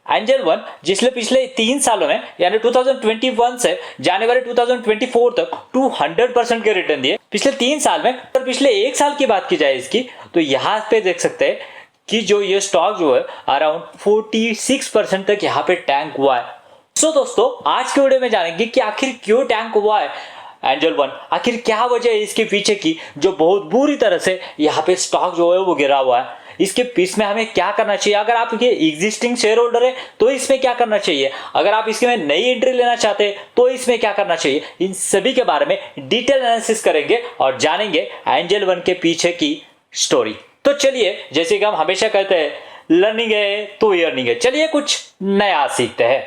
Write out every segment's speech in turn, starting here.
Angel one जिसने पिछले 3 सालों में यानी 2021 से जनवरी 2024 तक 200% के रिटर्न दिए पिछले 3 साल में। और पिछले 1 साल की बात की जाए इसकी तो यहाँ पे देख सकते हैं कि जो ये स्टॉक जो है अराउंड 46% तक यहाँ पे टैंक हुआ है। सो दोस्तों आज के वीडियो में जानेंगे कि आखिर क्यों टैंक हुआ है एंजल वन, आखिर क्या वजह है इसके पीछे की जो बहुत बुरी तरह से यहाँ पे स्टॉक जो है वो गिरा हुआ है। इसके पीछे में हमें क्या करना चाहिए, अगर आप ये एग्जिस्टिंग शेयर होल्डर है तो इसमें क्या करना चाहिए, अगर आप इसमें नई एंट्री लेना चाहते हैं तो इसमें क्या करना चाहिए, इन सभी के बारे में डिटेल एनालिसिस करेंगे और जानेंगे एंजल वन के पीछे की स्टोरी। तो चलिए जैसे कि हम हमेशा कहते हैं लर्निंग है तो अर्निंग है, चलिए कुछ नया सीखते हैं।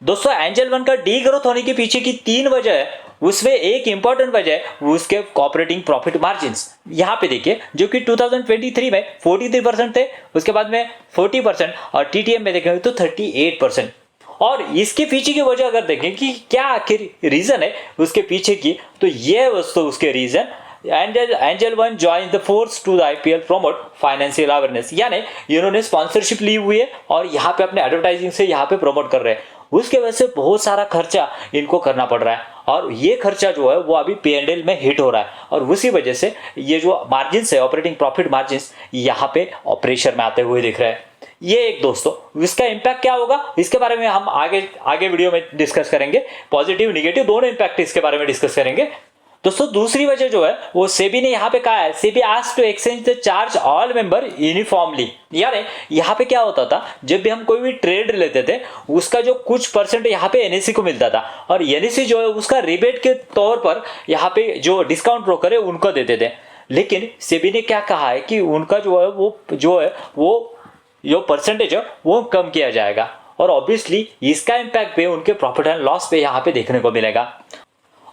दोस्तों एंजल वन का डी ग्रोथ होने के पीछे की 3 वजह है, उसमें एक इंपॉर्टेंट वजह है वो उसके ऑपरेटिंग प्रॉफिट मार्जिन्स। यहाँ पे देखिए जो कि 2023 में 43% थे, उसके बाद में 40% और टीटीएम में देखेंगे तो 38%। और इसके पीछे की वजह अगर देखें कि क्या आखिर रीजन है उसके पीछे की, तो ये दोस्तों उसके reason Angel One join the force to the IPL promote financial awareness, यानी इन्होंने स्पॉन्सरशिप ली हुई है और यहाँ पे अपने एडवर्टाइजिंग से यहाँ पे प्रमोट कर रहे हैं। उसके वजह से बहुत सारा खर्चा इनको करना पड़ रहा है और ये खर्चा जो है वो अभी P&L में हिट हो रहा है और उसी वजह से ये जो मार्जिन है ऑपरेटिंग प्रॉफिट मार्जिन यहाँ पे ऑपरेशन में आते हुए दिख रहे हैं। ये एक दोस्तों इसका इम्पैक्ट क्या होगा इसके बारे में हम आगे वीडियो में डिस्कस करेंगे, पॉजिटिव निगेटिव दोनों इम्पैक्ट इसके बारे में डिस्कस करेंगे। दोस्तों दूसरी वजह जो है वो सेबी ने यहाँ पे कहा है, SEBI asked to exchange the charge all member uniformly, यानी यहाँ पे क्या होता था जब भी हम कोई भी ट्रेड लेते थे उसका जो कुछ परसेंट यहाँ पे एनएससी को मिलता था और एनएससी जो है उसका रिबेट के तौर पर यहाँ पे जो डिस्काउंट ब्रोकर है उनको देते थे। लेकिन सेबी ने क्या कहा है कि उनका जो है वो परसेंटेज है वो कम किया जाएगा और ऑब्वियसली इसका इम्पैक्ट पे उनके प्रॉफिट एंड लॉस पे यहाँ पे देखने को मिलेगा।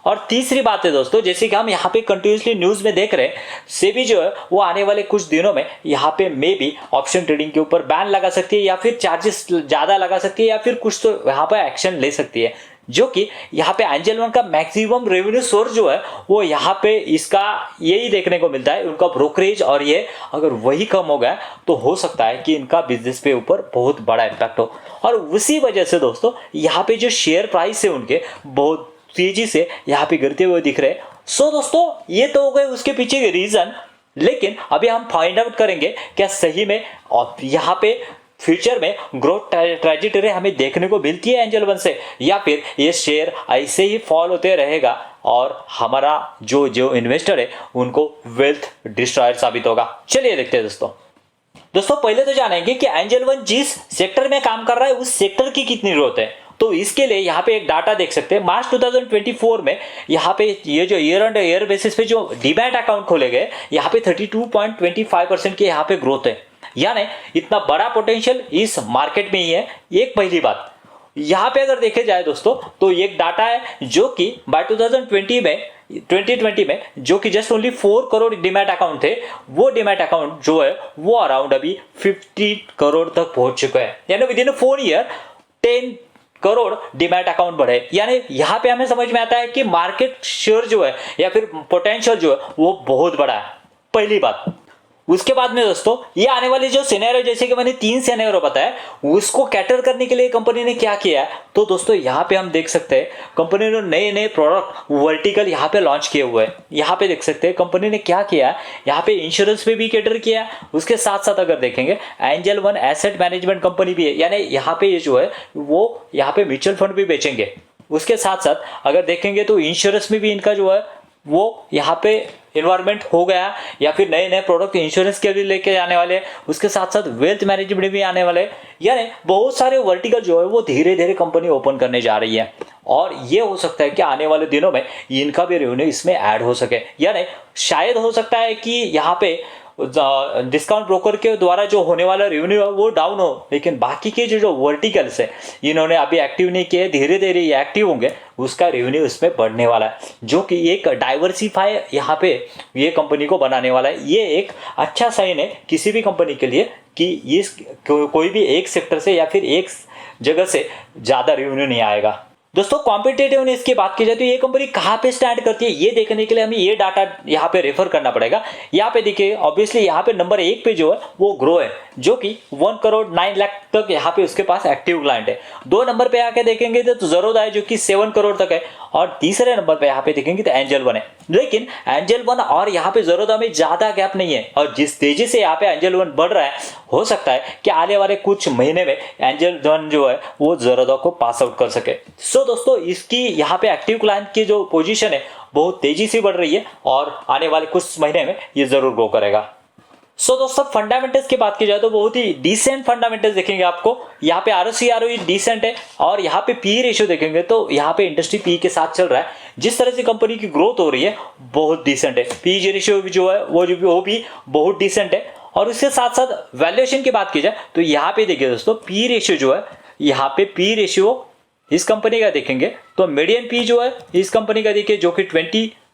और तीसरी बात है दोस्तों जैसे कि हम यहाँ पे कंटिन्यूसली न्यूज में देख रहे हैं, सेबी जो है वो आने वाले कुछ दिनों में यहाँ पे मे भी ऑप्शन ट्रेडिंग के ऊपर बैन लगा सकती है या फिर चार्जेस ज्यादा लगा सकती है या फिर कुछ तो यहाँ पे एक्शन ले सकती है, जो कि यहाँ पे एंजल वन का मैक्सिमम रेवेन्यू सोर्स जो है वो यहाँ पे इसका यही देखने को मिलता है, उनका ब्रोकरेज। और ये अगर वही कम हो गया तो हो सकता है कि इनका बिजनेस पे ऊपर बहुत बड़ा इम्पैक्ट हो और उसी वजह से दोस्तों यहाँ पे जो शेयर प्राइस है उनके बहुत तेजी से यहाँ पे गिरते हुए दिख रहे हैं। सो दोस्तों ये तो हो गए उसके पीछे के रीजन, लेकिन अभी हम फाइंड आउट करेंगे क्या सही में यहाँ पे फ्यूचर में ग्रोथ ट्रेजेक्टरी हमें देखने को मिलती है एंजल वन से या फिर ये शेयर ऐसे ही फॉल होते रहेगा और हमारा जो इन्वेस्टर है उनको वेल्थ डिस्ट्रॉयर साबित होगा। चलिए देखते हैं दोस्तों पहले तो जानेंगे कि एंजल वन जिस सेक्टर में काम कर रहा है उस सेक्टर की कितनी ग्रोथ है। तो इसके लिए यहाँ पे एक डाटा देख सकते हैं, मार्च 2024 में यहाँ पे ये जो ईयर ऑन ईयर बेसिस पे जो डीमैट अकाउंट खोले गए यहाँ पे 32.25% की यहाँ पे ग्रोथ है, यानी इतना बड़ा पोटेंशियल इस मार्केट में ही है। एक पहली बात यहाँ पे अगर देखे जाए दोस्तों तो एक डाटा है जो कि बाय 2020 में जो कि just only 4 crore demat account थे, वो डीमैट अकाउंट जो है वो अराउंड अभी 50 करोड़ तक पहुंच चुका है, यानी with in 4 year 10 crore demat account बढ़े। यानी यहाँ पे हमें समझ में आता है कि मार्केट शेयर जो है या फिर पोटेंशियल जो है वो बहुत बड़ा है, पहली बात। उसके बाद में दोस्तों ये आने वाले जो सिनेरियो जैसे कि मैंने 3 सिनेरियो बताया उसको कैटर करने के लिए कंपनी ने क्या किया है, तो दोस्तों यहाँ पे हम देख सकते हैं कंपनी ने नए प्रोडक्ट वर्टिकल यहाँ पे लॉन्च किए हुए हैं। यहाँ पे देख सकते हैं कंपनी ने क्या किया है, यहाँ पे इंश्योरेंस पे भी कैटर किया है, उसके साथ साथ अगर देखेंगे angel one asset management company भी है, यानी यहाँ पे ये जो है वो यहाँ पे म्यूचुअल फंड भी बेचेंगे। उसके साथ साथ अगर देखेंगे तो इंश्योरेंस में भी इनका जो है वो यहाँ पे इन्वायरमेंट हो गया या फिर नए प्रोडक्ट इंश्योरेंस के लिए लेके आने वाले, उसके साथ साथ वेल्थ मैनेजमेंट भी आने वाले, यानी बहुत सारे वर्टिकल जो है वो धीरे धीरे कंपनी ओपन करने जा रही है और ये हो सकता है कि आने वाले दिनों में इनका भी रेवेन्यू इसमें ऐड हो सके। यानी शायद हो सकता है कि यहाँ पे डिस्काउंट ब्रोकर के द्वारा जो होने वाला रेवेन्यू है वो डाउन हो, लेकिन बाकी के जो वर्टिकल्स है इन्होंने अभी एक्टिव नहीं किए, धीरे धीरे ये एक्टिव होंगे, उसका रेवेन्यू इसमें बढ़ने वाला है, जो कि एक डाइवर्सिफाई यहाँ पे ये कंपनी को बनाने वाला है। ये एक अच्छा साइन है किसी भी कंपनी के लिए कि इस कोई भी एक सेक्टर से या फिर एक जगह से ज़्यादा रेवेन्यू नहीं आएगा। दोस्तों कॉम्पिटिटिवनेस की बात की जाए तो ये कंपनी कहाँ पे स्टैंड करती है ये देखने के लिए हमें ये डाटा यहाँ पे रेफर करना पड़ेगा। यहाँ पे देखिए ऑब्वियसली यहाँ पे नंबर 1 पे जो है वो ग्रो है, जो कि 1 करोड़ 9 लाख तक यहाँ पे उसके पास एक्टिव क्लाइंट है। 2 नंबर पे आके देखेंगे तो ज़रोदा है जो कि 7 करोड़ तक है, और तीसरे नंबर पे यहाँ पे देखेंगे तो एंजल वन है। लेकिन एंजल वन और यहाँ पे ज़रोदा में ज्यादा गैप नहीं है, और जिस तेजी से यहाँ पे एंजल वन बढ़ रहा है हो सकता है कि आने वाले कुछ महीने में एंजल वन जो है वो ज़रोदा को पास आउट कर सके। सो दोस्तों इसकी यहाँ पे एक्टिव क्लाइंट की जो पोजीशन है बहुत तेजी से बढ़ रही है, और आने वाले कुछ महीने में ये जरूर ग्रो करेगा। सो दोस्तों फंडामेंटल्स की बात की जाए तो बहुत ही डिसेंट फंडामेंटल्स देखेंगे आपको। यहाँ पे आरओसी आरओई डिसेंट है, और यहाँ पे पी रेशियो देखेंगे तो यहाँ पे इंडस्ट्री पी के साथ चल रहा है। जिस तरह से कंपनी की ग्रोथ हो रही है बहुत डिसेंट है। पी रेशियो जो है वो भी बहुत डिसेंट है। और उसके साथ साथ वैल्यूएशन की बात की जाए तो यहाँ पे देखिए दोस्तों पी रेशियो जो है, यहाँ पे पी रेशियो इस कंपनी का देखेंगे तो मीडियन पी जो है इस कंपनी का देखिए जो कि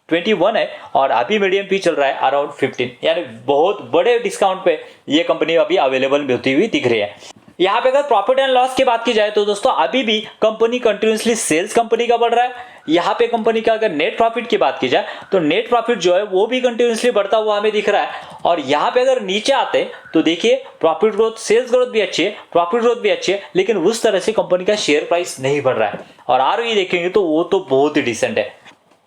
21 है, और अभी मीडियम पी चल रहा है अराउंड 15, यानी बहुत बड़े डिस्काउंट पे ये कंपनी अभी अवेलेबल होती हुई दिख रही है। यहाँ पे अगर प्रॉफिट एंड लॉस की बात की जाए तो दोस्तों अभी भी कंपनी कंटिन्यूसली सेल्स कंपनी का बढ़ रहा है। यहाँ पे कंपनी का अगर नेट प्रॉफिट की बात की जाए तो नेट प्रॉफिट जो है वो भी कंटिन्यूसली बढ़ता हुआ हमें दिख रहा है। और यहाँ पे अगर नीचे आते तो देखिए प्रॉफिट ग्रोथ, सेल्स ग्रोथ भी अच्छी है, प्रॉफिट ग्रोथ भी अच्छी है, लेकिन उस तरह से कंपनी का शेयर प्राइस नहीं बढ़ रहा है। और आरओई देखेंगे तो वो तो बहुत ही डिसेंट है।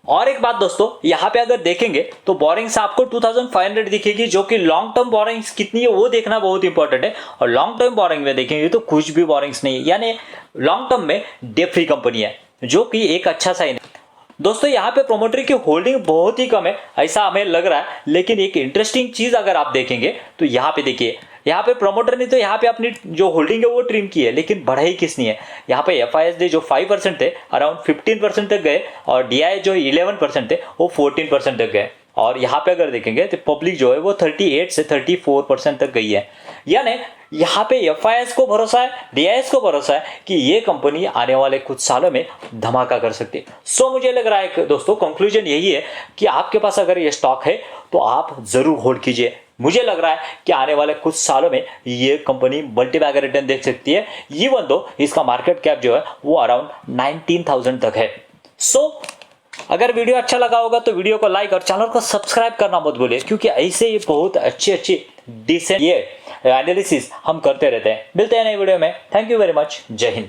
और एक बात दोस्तों यहाँ पे अगर देखेंगे तो बोरिंग्स आपको 2500 दिखेगी, जो कि लॉन्ग टर्म बोरिंग्स कितनी है वो देखना बहुत इंपॉर्टेंट है। और लॉन्ग टर्म बोरिंग में देखेंगे तो कुछ भी बोरिंग्स नहीं है, यानी लॉन्ग टर्म में डेट फ्री कंपनी है, जो कि एक अच्छा साइन है। दोस्तों यहाँ पे प्रोमोटर की होल्डिंग बहुत ही कम है ऐसा हमें लग रहा है, लेकिन एक इंटरेस्टिंग चीज अगर आप देखेंगे तो यहाँ पे देखिए यहाँ पे प्रोमोटर ने तो यहाँ पे अपनी जो होल्डिंग है वो ट्रिम की है, लेकिन बढ़ाई किसने है। यहाँ पे FIS जो 5% थे अराउंड 15% तक गए, और DI जो 11% थे वो 14% तक गए। और यहाँ पे अगर देखेंगे तो पब्लिक जो है वो 38 से 34% तक गई है। यानी यहाँ पे FIS को भरोसा है, DIS को भरोसा है कि ये कंपनी आने वाले कुछ सालों में धमाका कर सकती है। सो मुझे लग रहा है दोस्तों कंक्लूजन यही है कि आपके पास अगर ये स्टॉक है तो आप जरूर होल्ड कीजिए। मुझे लग रहा है कि आने वाले कुछ सालों में ये कंपनी मल्टी बैगर रिटर्न देख सकती है, इवन दो इसका मार्केट कैप जो है वो अराउंड 19,000 तक है। सो अगर वीडियो अच्छा लगा होगा तो वीडियो को लाइक और चैनल को सब्सक्राइब करना मत भूलिए, क्योंकि ऐसे ही बहुत अच्छे डिसेंट ये एनालिसिस हम करते रहते हैं। मिलते हैं नई वीडियो में। Thank you very much. जय हिंद।